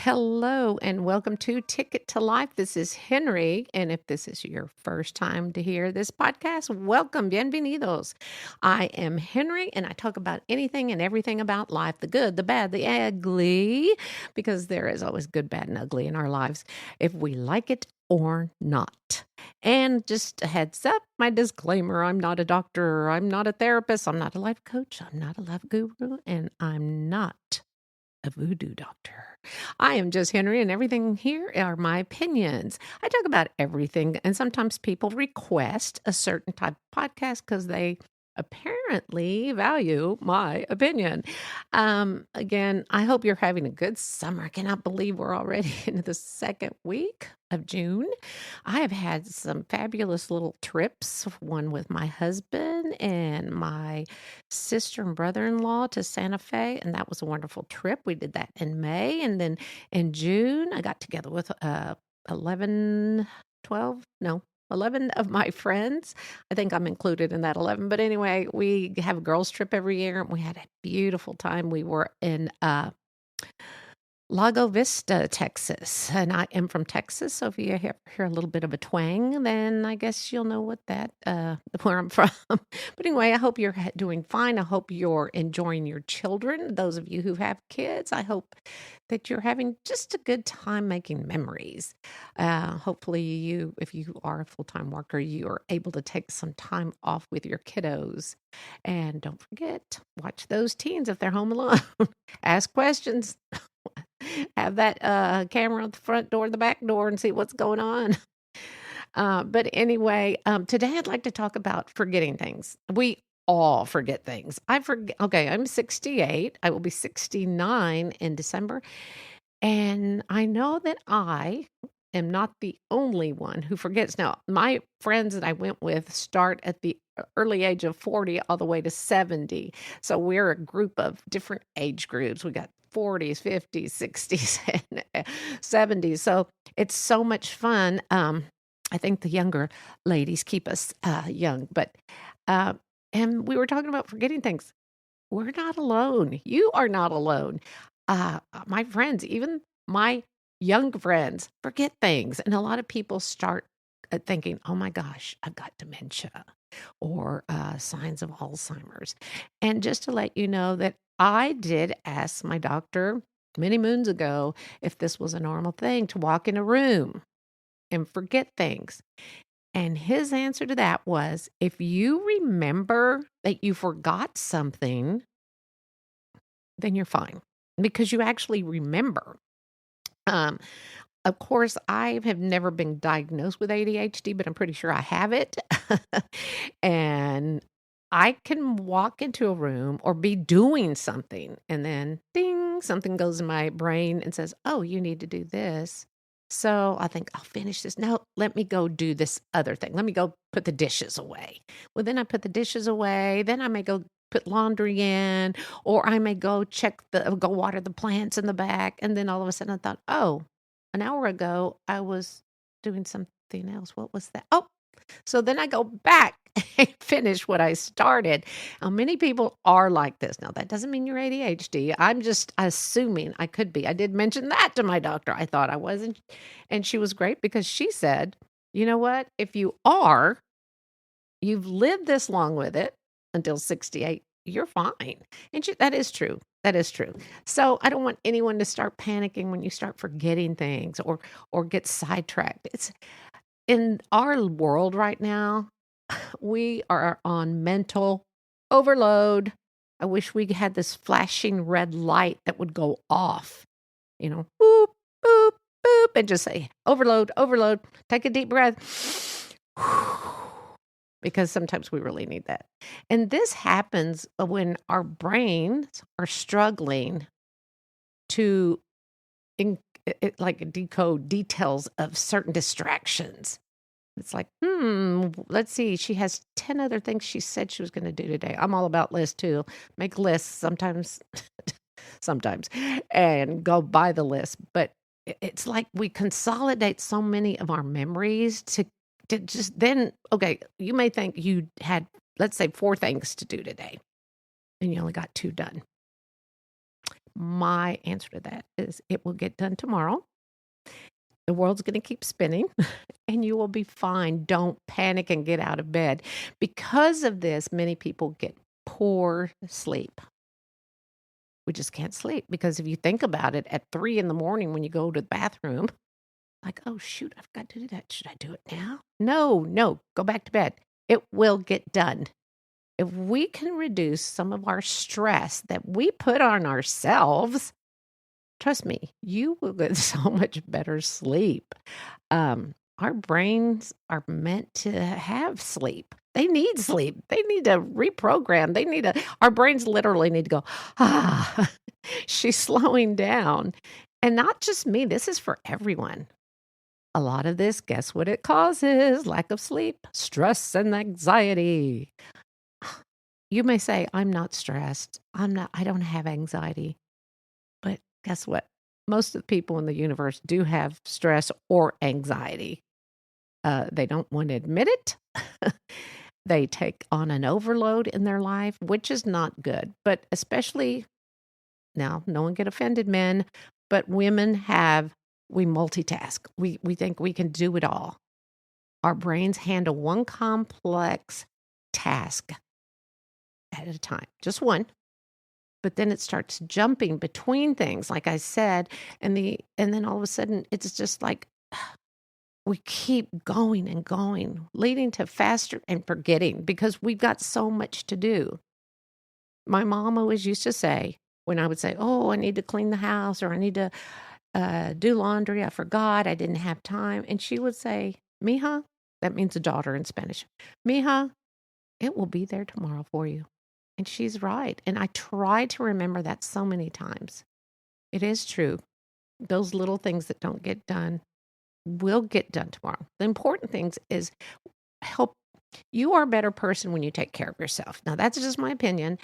Hello and welcome to Ticket to Life. This is Henry, and if this is your first time to hear this podcast, welcome, bienvenidos. I am Henry, and I talk about anything and everything about life, the good, the bad, the ugly, because there is always good, bad, and ugly in our lives, if we like it or not. And just a heads up, my disclaimer, I'm not a doctor, I'm not a therapist, I'm not a life coach, I'm not a love guru, and I'm not a voodoo doctor. I am just Henry, and everything here are my opinions. I talk about everything, and sometimes people request a certain type of podcast because they apparently value my opinion. Again, I hope you're having a good summer. I cannot believe we're already into the second week of June. I have had some fabulous little trips, one with my husband and my sister and brother-in-law to Santa Fe, and that was a wonderful trip. We did that in May, and then in June, I got together with 11, 12, no, 11 of my friends. I think I'm included in that 11. But anyway, we have a girls' trip every year, and we had a beautiful time. We were in Lago Vista, Texas, and I am from Texas, so if you hear a little bit of a twang, then I guess you'll know what where I'm from. But anyway, I hope you're doing fine. I hope you're enjoying your children. Those of you who have kids, I hope that you're having just a good time making memories. Hopefully if you are a full-time worker, you are able to take some time off with your kiddos. And don't forget, watch those teens if they're home alone. Ask questions. Have that camera at the front door, the back door, and see what's going on. But anyway, today I'd like to talk about forgetting things. We all forget things. I forget. Okay, I'm 68. I will be 69 in December. And I know that I am not the only one who forgets. Now, my friends that I went with start at the early age of 40 all the way to 70. So we're a group of different age groups. We got 40s, 50s, 60s, and 70s. So it's so much fun. I think the younger ladies keep us young. But and we were talking about forgetting things. We're not alone. You are not alone. My friends, even my young friends, forget things. And a lot of people start thinking, oh my gosh, I've got dementia or signs of Alzheimer's. And just to let you know that I did ask my doctor many moons ago if this was a normal thing to walk in a room and forget things. And his answer to that was, if you remember that you forgot something, then you're fine because you actually remember. Of course, I have never been diagnosed with ADHD, but I'm pretty sure I have it. And I can walk into a room or be doing something, and then ding, something goes in my brain and says, oh, you need to do this. So I think I'll finish this. No, let me go do this other thing. Let me go put the dishes away. Well, then I put the dishes away. Then I may go put laundry in, or I may go go water the plants in the back. And then all of a sudden I thought, oh, an hour ago I was doing something else. What was that? Oh, so then I go back and finish what I started. Now, many people are like this. Now, that doesn't mean you're ADHD. I'm just assuming I could be. I did mention that to my doctor. I thought I wasn't. And she was great because she said, you know what? If you are, you've lived this long with it until 68, you're fine. And that is true. That is true. So I don't want anyone to start panicking when you start forgetting things or get sidetracked. It's in our world right now, we are on mental overload. I wish we had this flashing red light that would go off, boop, boop, boop, and just say, overload, overload. Take a deep breath. Because sometimes we really need that. And this happens when our brains are struggling to decode details of certain distractions. It's like, let's see. She has 10 other things she said she was going to do today. I'm all about lists too. Make lists sometimes, and go by the list. But it's like we consolidate so many of our memories to just then, okay, you may think you had, let's say, 4 things to do today, and you only got 2 done. My answer to that is it will get done tomorrow. The world's going to keep spinning and you will be fine. Don't panic and get out of bed. Because of this, many people get poor sleep. We just can't sleep because if you think about it, at 3 in the morning when you go to the bathroom, like, oh, shoot, I've got to do that. Should I do it now? No, go back to bed. It will get done. If we can reduce some of our stress that we put on ourselves, trust me, you will get so much better sleep. Our brains are meant to have sleep. They need sleep. They need to reprogram. Our brains literally need to go, she's slowing down. And not just me, this is for everyone. A lot of this, guess what it causes? Lack of sleep, stress, and anxiety. You may say, I'm not stressed. I don't have anxiety. But guess what? Most of the people in the universe do have stress or anxiety. They don't want to admit it. They take on an overload in their life, which is not good. But especially now, no one get offended, men, but women we multitask. We think we can do it all. Our brains handle one complex task at a time, just one. But then it starts jumping between things, like I said, and then all of a sudden it's just like we keep going and going, leading to faster and forgetting because we've got so much to do. My mom always used to say, when I would say, oh, I need to clean the house or I need to do laundry, I forgot, I didn't have time. And she would say, mija, that means a daughter in Spanish, mija, it will be there tomorrow for you. And she's right. And I try to remember that so many times. It is true. Those little things that don't get done will get done tomorrow. The important things is help. You are a better person when you take care of yourself. Now, that's just my opinion.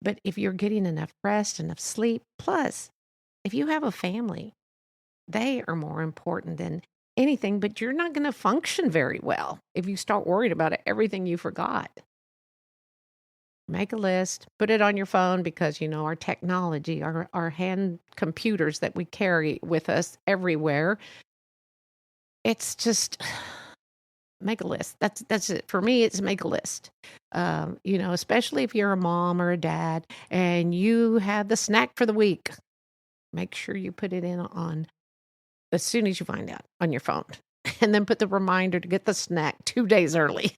But if you're getting enough rest, enough sleep, plus if you have a family, they are more important than anything, but you're not going to function very well if you start worrying about everything you forgot. Make a list, put it on your phone because, our technology, our hand computers that we carry with us everywhere, it's just make a list. That's it. For me, it's make a list. Especially if you're a mom or a dad and you have the snack for the week, make sure you put it in on as soon as you find out on your phone. And then put the reminder to get the snack 2 days early.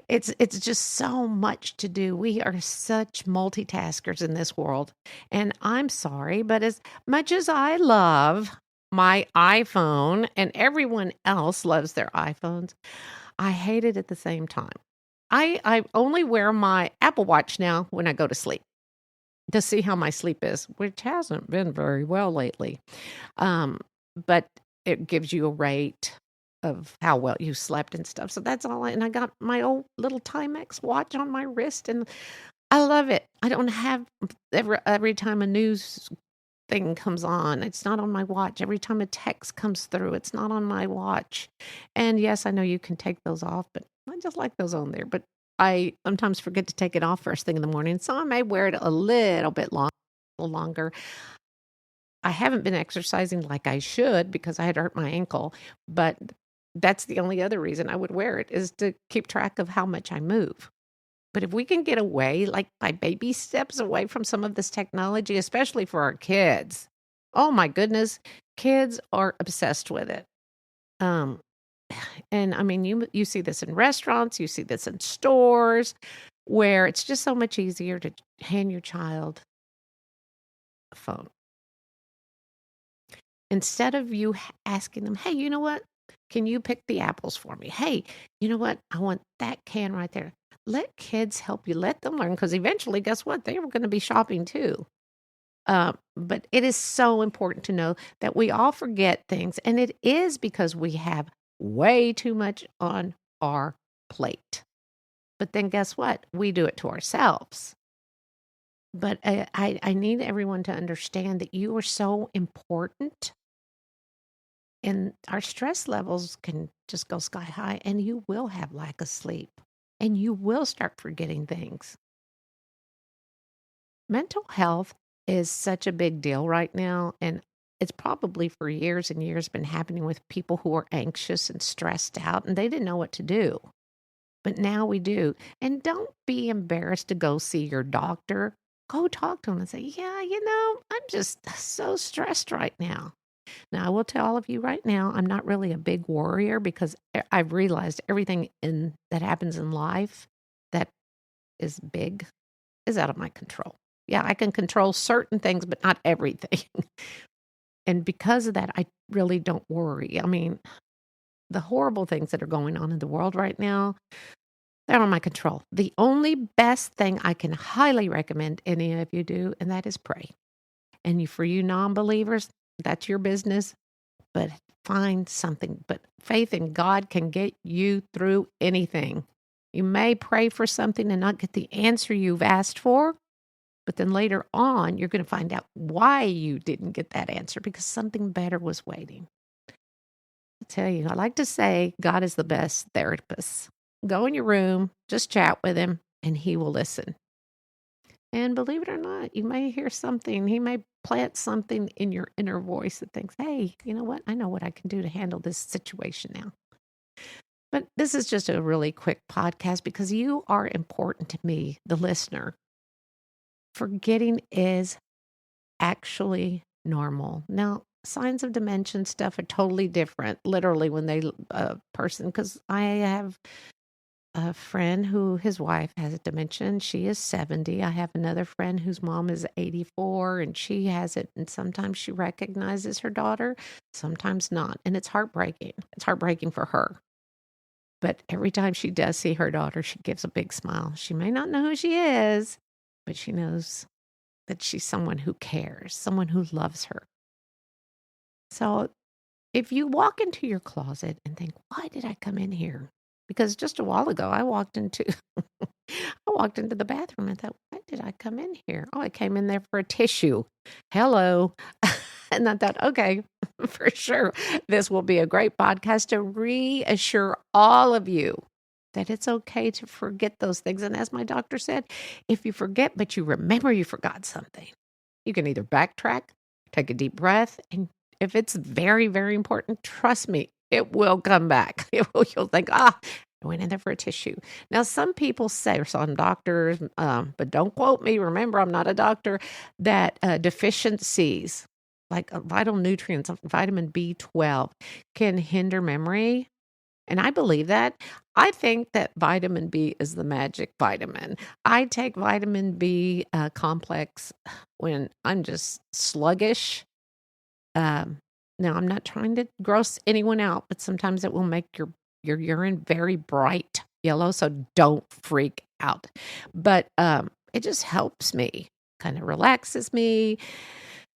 It's just so much to do. We are such multitaskers in this world. And I'm sorry, but as much as I love my iPhone and everyone else loves their iPhones, I hate it at the same time. I only wear my Apple Watch now when I go to sleep to see how my sleep is, which hasn't been very well lately. But it gives you a rate of how well you slept and stuff. So that's all. And I got my old little Timex watch on my wrist and I love it. I don't have every time a news thing comes on, it's not on my watch. Every time a text comes through, it's not on my watch. And yes, I know you can take those off, but I just like those on there. But I sometimes forget to take it off first thing in the morning. So I may wear it a little bit longer. I haven't been exercising like I should because I had hurt my ankle, but that's the only other reason I would wear it is to keep track of how much I move. But if we can get away, like by baby steps away from some of this technology, especially for our kids, oh my goodness, kids are obsessed with it. And I mean, you see this in restaurants, you see this in stores, where it's just so much easier to hand your child a phone. Instead of you asking them, hey, you know what? Can you pick the apples for me? Hey, you know what? I want that can right there. Let kids help you. Let them learn because eventually, guess what? They were going to be shopping too. But it is so important to know that we all forget things. And it is because we have way too much on our plate. But then guess what? We do it to ourselves. But I need everyone to understand that you are so important. And our stress levels can just go sky high and you will have lack of sleep and you will start forgetting things. Mental health is such a big deal right now. And it's probably for years and years been happening with people who are anxious and stressed out and they didn't know what to do. But now we do. And don't be embarrassed to go see your doctor. Go talk to him and say, yeah, I'm just so stressed right now. Now, I will tell all of you right now, I'm not really a big worrier because I've realized everything that happens in life that is big is out of my control. Yeah, I can control certain things, but not everything. And because of that, I really don't worry. I mean, the horrible things that are going on in the world right now, they're out of my control. The only best thing I can highly recommend any of you do, and that is pray. And for you non-believers, that's your business, but find something. But faith in God can get you through anything. You may pray for something and not get the answer you've asked for, but then later on, you're going to find out why you didn't get that answer because something better was waiting. I tell you, I like to say God is the best therapist. Go in your room, just chat with him, and he will listen. And believe it or not, you may hear something. He may plant something in your inner voice that thinks, hey, you know what? I know what I can do to handle this situation now. But this is just a really quick podcast because you are important to me, the listener. Forgetting is actually normal. Now, signs of dementia stuff are totally different, literally, when person, because I have a friend who his wife has dementia and she is 70. I have another friend whose mom is 84 and she has it. And sometimes she recognizes her daughter, sometimes not. And it's heartbreaking. It's heartbreaking for her. But every time she does see her daughter, she gives a big smile. She may not know who she is, but she knows that she's someone who cares, someone who loves her. So if you walk into your closet and think, why did I come in here? Because just a while ago, I walked into the bathroom and thought, why did I come in here? Oh, I came in there for a tissue. Hello. And I thought, okay, for sure, this will be a great podcast to reassure all of you that it's okay to forget those things. And as my doctor said, if you forget, but you remember you forgot something, you can either backtrack, take a deep breath, and if it's very, very important, trust me, it will come back. You'll think, I went in there for a tissue. Now, some people say, or some doctors, but don't quote me, remember, I'm not a doctor, that deficiencies, like vital nutrients, vitamin B12, can hinder memory. And I believe that. I think that vitamin B is the magic vitamin. I take vitamin B complex when I'm just sluggish. Now, I'm not trying to gross anyone out, but sometimes it will make your urine very bright yellow, so don't freak out. But it just helps me, kind of relaxes me,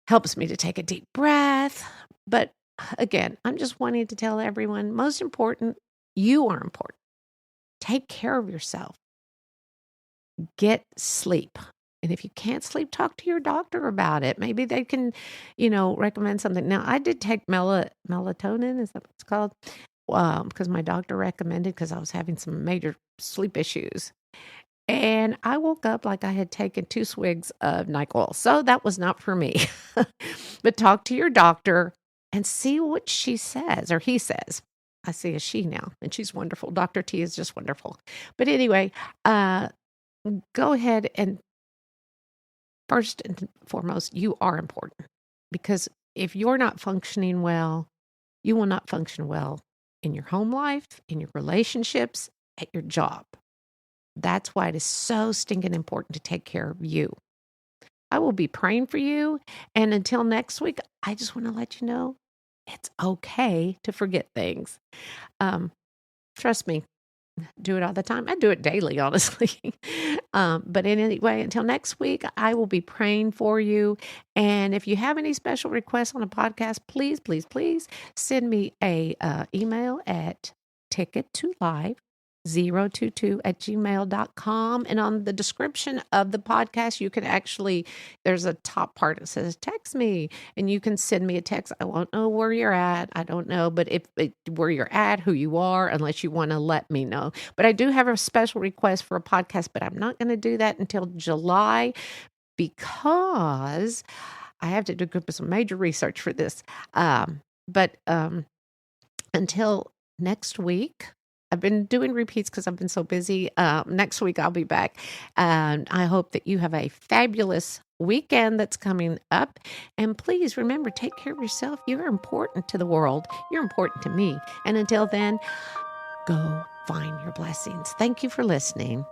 helps me to take a deep breath. But again, I'm just wanting to tell everyone, most important, you are important. Take care of yourself. Get sleep. And if you can't sleep, talk to your doctor about it. Maybe they can, recommend something. Now, I did take melatonin, is that what it's called? Because my doctor recommended, because I was having some major sleep issues. And I woke up like I had taken 2 swigs of NyQuil. So that was not for me. But talk to your doctor and see what she says or he says. I see a she now, and she's wonderful. Dr. T is just wonderful. But anyway, go ahead and first and foremost, you are important, because if you're not functioning well, you will not function well in your home life, in your relationships, at your job. That's why it is so stinking important to take care of you. I will be praying for you. And until next week, I just want to let you know it's okay to forget things. Trust me, do it all the time. I do it daily, honestly. But anyway, until next week, I will be praying for you. And if you have any special requests on a podcast, please, please, please send me a email at tickettolive022@gmail.com. And on the description of the podcast, you can actually, there's a top part that says text me, and you can send me a text. I won't know where you're at. I don't know, but where you're at, who you are, unless you want to let me know. But I do have a special request for a podcast, but I'm not going to do that until July. because I have to do some major research for this. But until next week, I've been doing repeats because I've been so busy. Next week, I'll be back. And I hope that you have a fabulous weekend that's coming up. And please remember, take care of yourself. You're important to the world. You're important to me. And until then, go find your blessings. Thank you for listening.